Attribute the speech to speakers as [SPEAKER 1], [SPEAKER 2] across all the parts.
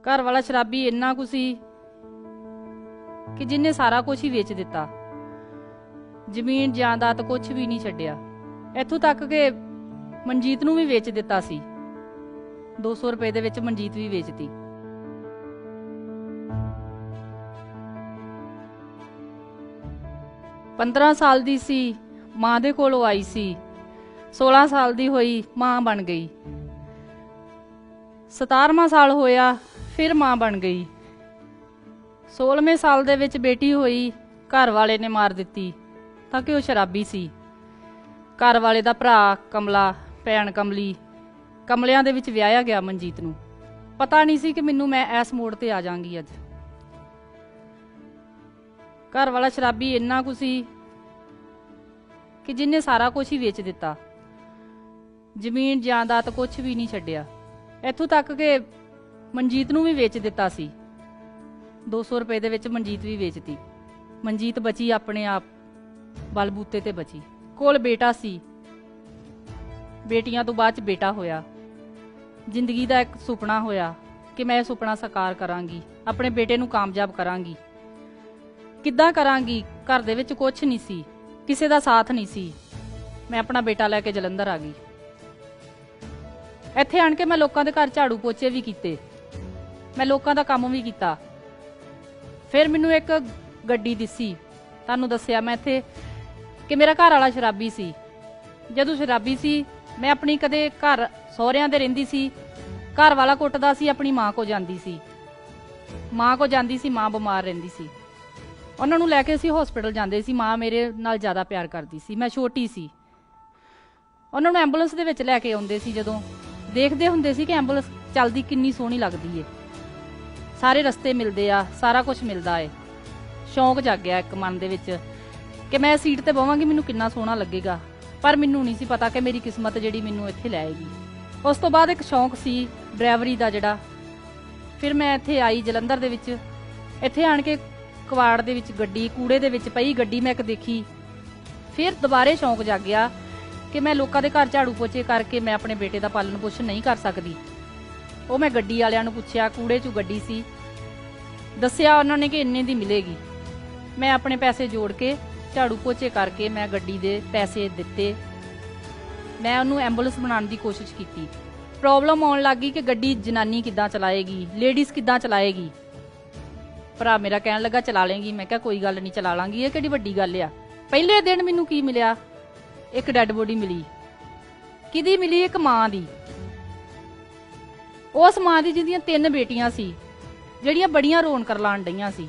[SPEAKER 1] घर वाला शराबी इन्ना कुछ सी कि जिन्हें सारा कुछ ही वेच दिता। जमीन जायदाद कुछ भी नहीं छड्डिया, इत्थों तक कि मनजीत नूं भी वेच दिता सी। 200 रुपए दे विच मनजीत भी वेचती। पंद्रह साल दी सी, मां दे कोलों आई सी। 16 साल दी होई मां बन गई। 17वां साल होया फिर मां बन गई। 16वें साल दे विच बेटी होई, घर वाले ने मार दिती ताकि वह शराबी सी। घर वाले दा भरा कमला, भैन कमली, कमलियां दे विच विआहया गया मनजीत नूं। पता नहीं सी कि मैनू मैं इस मोड़ ते आ जांगी अज। घर वाला शराबी इन्ना कुछ सी कि जिन्हें सारा कुछ ही वेच दिता। जमीन जायदाद कुछ भी नहीं छड्डिया, इत्थों तक कि मनजीत नूं भी वेच दिता सी। 200 रुपए दे विच मनजीत भी वेचती। मनजीत बची अपने आप बलबूते ते बची। कोल बेटा सी, बेटियां तो बाद च बेटा होया। जिंदगी दा एक सुपना होया कि मैं सुपना साकार करांगी, अपने बेटे नूं कामयाब करांगी। किद्दां करांगी? घर दे विच कुछ नहीं सी, किसे दा साथ नहीं सी। मैं अपना बेटा लैके जलंधर आ गई। ਇੱਥੇ ਆਣ ਕੇ मैं लोगों के घर झाड़ू पोचे भी कीते, मैं लोगों का काम भी किया। फिर मैनू एक गड्डी दिसी, तुहानूं दस्सिया मैं इत्थे कि मेरा घर वाला शराबी सी। जदों शराबी सी मैं अपनी कदे घर सहुरियां दे रहिंदी सी, घर वाला कुटदा सी, अपनी मां को जांदी सी। मां को जांदी सी, मां बीमार रहिंदी सी। उन्हां नूं लैके असीं हॉस्पिटल जांदे सी। मां मेरे नाल ज़्यादा प्यार करदी सी, मैं छोटी सी। उन्हां नूं एंबूलेंस दे विच लैके आउंदे सी। जदों देखते हुंदे सी कि एंबूलेंस चलदी किन्नी सोहनी लगदी है, सारे रस्ते मिलते आ, सारा कुछ मिलता है। शौक जाग गया एक मन दे विच कि मैं सीट ते बवांगी, मैनूं किन्ना सोहना लगेगा। पर मैनूं नहीं सी पता कि मेरी किस्मत जिहड़ी मैनूं इत्थे लैएगी। उस तो बाद एक शौक सी ड्राइवरी दा जिहड़ा। फिर मैं इत्थे आई जलंधर दे विच। इत्थे आण के कवाड़ दे विच गड्डी, कूड़े दे विच पई गड्डी मैं एक देखी। फिर दोबारे शौक जाग गया कि मैं लोगों के घर झाड़ू पोचे करके मैं अपने बेटे का पालन पोषण नहीं कर सकती। वो मैं गड्डी वालियां नूं पुछया, कूड़े चों गड्डी सी, दस्सिया उन्होंने कि इन्ने दी मिलेगी। मैं अपने पैसे जोड़ के झाड़ू पोचे करके मैं गड्डी दे पैसे दिते। मैं उन्होंने एंबूलेंस बनाने की कोशिश की। प्रॉब्लम आउण लग गई कि गड्डी जनानी किद्दां चलाएगी, लेडीज़ किद्दां चलाएगी। भरा मेरा कहण लगा चला लेंगी। मैं कहा कोई गल नहीं, चला लांगी, ये किहड़ी वड्डी गल आ। पहले दिन मैनूं की मिलिया, एक डैड बॉडी मिली। किदी मिली? एक मां दी। उस मां दी जिहदियां 3 बेटियां सी, जिहड़ियां बड़ियां रोन कर लाण डईयां सी।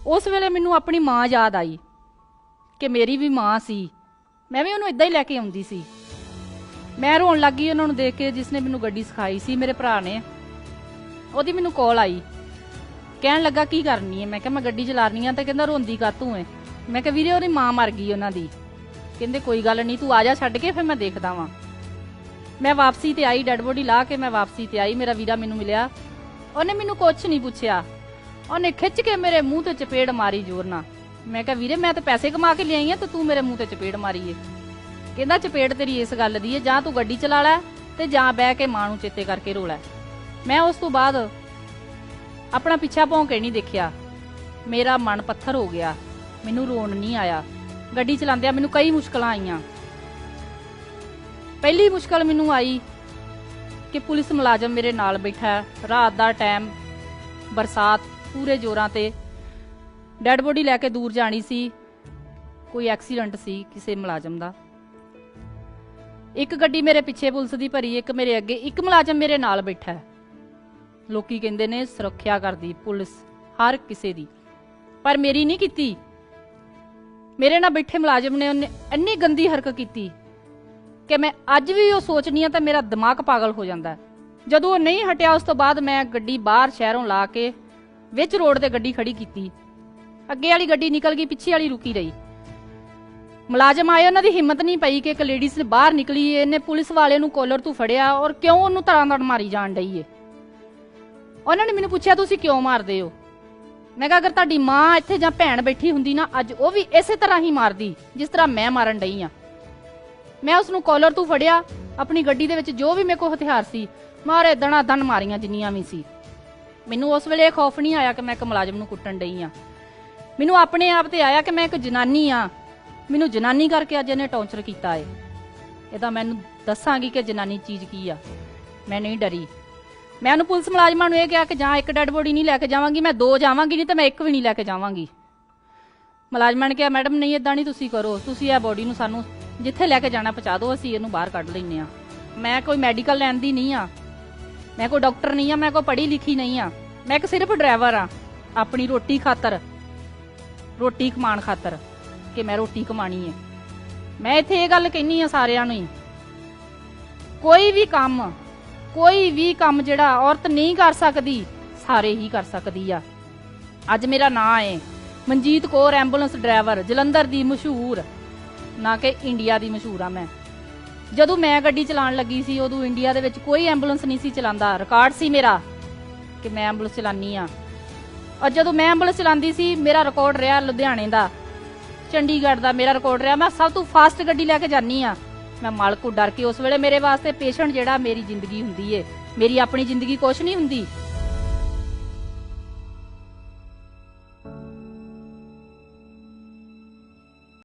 [SPEAKER 1] उस वेले मैनूं अपनी मां याद आई कि मेरी भी मां सी, मैं भी उहनूं इदां ही लैके आउंदी सी। मैं रोन लग गई उन्हां नूं देख के, जिसने मैनूं गड्डी सिखाई सी, मेरे भरा ने। ओहदी मैनूं कॉल आई, कहण लगा की करनी है। मैं कहा मैं गड्डी चला रही हां। ते कहंदा रोंदी कातों है? मैं कहा वीरे ओहदी मां मर गई उन्हां दी। कहते कोई गल नहीं, तू आ जा छड्ड के, फिर मैं देखदा वां। मैं वापसी ते आई, डैड बॉडी ला के मैं वापसी ते आई। मेरा वीरा मैनूं मिलिया, उन्हें मैनूं कुछ नहीं पुछया, उन्हें खिच के मेरे मूँह ते चपेड़ मारी जोर नाल। मैं कहा वीरे मैं तो पैसे कमा के लियाई तो तू मेरे मूँह ते चपेड़ मारी है। कहंदा चपेड़ तेरी इस गल दी है, जां तू गड्डी चला लै ते जां बह के मां नूं चेते करके रो लै। मैं उस तो बाद अपना पिछा भौं के नहीं देखिया। मेरा मन पत्थर हो गया, मैनूं रोन नहीं आया। गड्डी चलांदियां मैनूं कई मुश्किलां आईयां। पहली मुश्किल मैनूं आई कि पुलिस मुलाजम मेरे नाल बैठा है, रात दा टाइम, बरसात, पूरे जोरां ते। डैड बॉडी लैके दूर जानी सी, कोई एक्सीडेंट सी किसी मुलाजम दा। एक गड्डी मेरे पिछे पुलिस दी भरी, एक मेरे अगे, एक मुलाजम मेरे नाल बैठा है। लोकी कहंदे ने सुरक्षा करदी पुलिस हर किसे दी, पर मेरी नहीं कीती। मेरे नाल बैठे मुलाजम ने उन्हें इन्नी गंदी हरकत की कि मैं अज भी वो सोचनी तो मेरा दिमाग पागल हो जाता है। जदों नहीं हटिया उस तो बाद मैं गड्डी बाहर शहरों ला के विच रोड ते गड्डी खड़ी की। अगे वाली गड्डी निकल गई, पिछे वाली रुकी रही। मुलाजम आए, उन्होंने हिम्मत नहीं पई कि एक लेडीज बाहर निकली, इन्हें पुलिस वाले नूं कॉलर तू फड़िया और क्यों उन्होंने तड़ां मारी जान डई है। उन्होंने मैनूं पुछया तुसीं क्यों मारदे हो? मैं कहा अगर तुहाडी मां इत्थे जां भैण बैठी हुंदी ना, अज वो भी इसे तरह ही मारदी जिस तरह मैं मारन डई हाँ। मैं उसनूं कॉलर तू फड़िया, अपनी गड्डी दे विच जो भी मेरे को हथियार सी मारे, दना दन मारियां जिन्नियां भी सी। ਮੈਨੂੰ ਉਸ ਵੇਲੇ ਇਹ ਖੌਫ ਨਹੀਂ ਆਇਆ ਕਿ ਮੈਂ ਇੱਕ ਮੁਲਾਜ਼ਮ ਨੂੰ ਕੁੱਟਣ ਡਈ ਆ। ਮੈਨੂੰ ਆਪਣੇ ਆਪ ਤੇ ਆਇਆ ਕਿ ਮੈਂ ਇੱਕ ਜਨਾਨੀ ਆ, ਮੈਨੂੰ ਜਨਾਨੀ ਕਰਕੇ ਅੱਜ ਇਹਨੇ ਟੌਰਚਰ ਕੀਤਾ ਏ। ਇਹਦਾ ਮੈਨੂੰ ਦੱਸਾਂਗੀ ਕਿ ਜਨਾਨੀ ਚੀਜ਼ ਕੀ ਆ। ਮੈਂ ਨਹੀਂ ਡਰੀ। ਮੈਂ ਉਹਨੂੰ ਪੁਲਿਸ ਮੁਲਾਜ਼ਮਾਂ ਨੂੰ ਇਹ ਕਿਹਾ ਕਿ ਜਾਂ ਇੱਕ ਡੈੱਡ ਬੋਡੀ ਨਹੀਂ ਲੈ ਕੇ ਜਾਵਾਂਗੀ, ਮੈਂ 2 ਜਾਵਾਂਗੀ, ਨਹੀਂ ਤਾਂ ਮੈਂ ਇੱਕ ਵੀ ਨਹੀਂ ਲੈ ਕੇ ਜਾਵਾਂਗੀ। ਮੁਲਾਜ਼ਮਾਂ ਨੇ ਕਿਹਾ ਮੈਡਮ ਨਹੀਂ ਇਦਾਂ ਨਹੀਂ ਤੁਸੀਂ ਕਰੋ, ਤੁਸੀਂ ਇਹ ਬੋਡੀ ਨੂੰ ਸਾਨੂੰ ਜਿੱਥੇ ਲੈ ਕੇ ਜਾਣਾ ਪਹੁੰਚਾ ਦਿਓ, ਅਸੀਂ ਇਹਨੂੰ ਬਾਹਰ ਕੱਢ ਲੈਂਦੇ ਆ। ਮੈਂ ਕੋਈ ਮੈਡੀਕਲ ਲੈਣ ਦੀ ਨਹੀਂ ਆ, ਮੈਂ ਕੋਈ ਡਾਕਟਰ ਨਹੀਂ ਆ, ਮੈਂ ਕੋਈ ਪੜ੍ਹੀ ਲਿਖੀ ਨਹੀਂ ਆ, ਮੈਂ ਇੱਕ ਸਿਰਫ ਡਰਾਈਵਰ ਆ। ਆਪਣੀ ਰੋਟੀ ਖਾਤਰ, ਰੋਟੀ ਕਮਾਉਣ ਖਾਤਰ ਕਿ ਮੈਂ ਰੋਟੀ ਕਮਾਣੀ ਹੈ। ਮੈਂ ਇੱਥੇ ਇਹ ਗੱਲ ਕਹਿੰਨੀ ਆ ਸਾਰਿਆਂ ਨੂੰ ਹੀ, ਕੋਈ ਵੀ ਕੰਮ ਜਿਹੜਾ ਔਰਤ ਨਹੀਂ ਕਰ ਸਕਦੀ ਸਾਰੇ ਹੀ ਕਰ ਸਕਦੀ ਆ। ਅੱਜ ਮੇਰਾ ਨਾਂ ਹੈ ਮਨਜੀਤ ਕੌਰ, ਐਂਬੂਲੈਂਸ ਡਰਾਈਵਰ, ਜਲੰਧਰ ਦੀ ਮਸ਼ਹੂਰ, ਨਾ ਕਿ ਇੰਡੀਆ ਦੀ ਮਸ਼ਹੂਰ ਆ। ਮੈਂ ਜਦੋਂ ਮੈਂ ਗੱਡੀ ਚਲਾਉਣ ਲੱਗੀ ਸੀ ਉਦੋਂ ਇੰਡੀਆ ਦੇ ਵਿੱਚ ਕੋਈ ਐਂਬੂਲੈਂਸ ਨਹੀਂ ਸੀ ਚਲਾਉਂਦਾ। ਰਿਕਾਰਡ ਸੀ ਮੇਰਾ ਕਿ ਮੈਂ ਐਂਬੂਲੈਂਸ ਚਲਾਨੀ ਆ। ਔਰ ਜਦੋਂ ਮੈਂ ਐਂਬੂਲੈਂਸ ਚਲਾਉਂਦੀ ਸੀ ਮੇਰਾ ਰਿਕਾਰਡ ਰਿਹਾ ਲੁਧਿਆਣੇ ਦਾ, ਚੰਡੀਗੜ੍ਹ ਦਾ ਮੇਰਾ ਰਿਕਾਰਡ ਰਿਹਾ। ਮੈਂ ਸਭ ਤੋਂ ਫਾਸਟ ਗੱਡੀ ਲੈ ਕੇ ਜਾਨੀ ਆ। ਮੈਂ ਮਾਲਕ ਤੋਂ ਡਰ ਕੇ, ਉਸ ਵੇਲੇ ਮੇਰੇ ਵਾਸਤੇ ਪੇਸ਼ੈਂਟ ਜਿਹੜਾ ਮੇਰੀ ਜ਼ਿੰਦਗੀ ਹੁੰਦੀ ਏ, ਮੇਰੀ ਆਪਣੀ ਜ਼ਿੰਦਗੀ ਕੁਛ ਨਹੀਂ ਹੁੰਦੀ।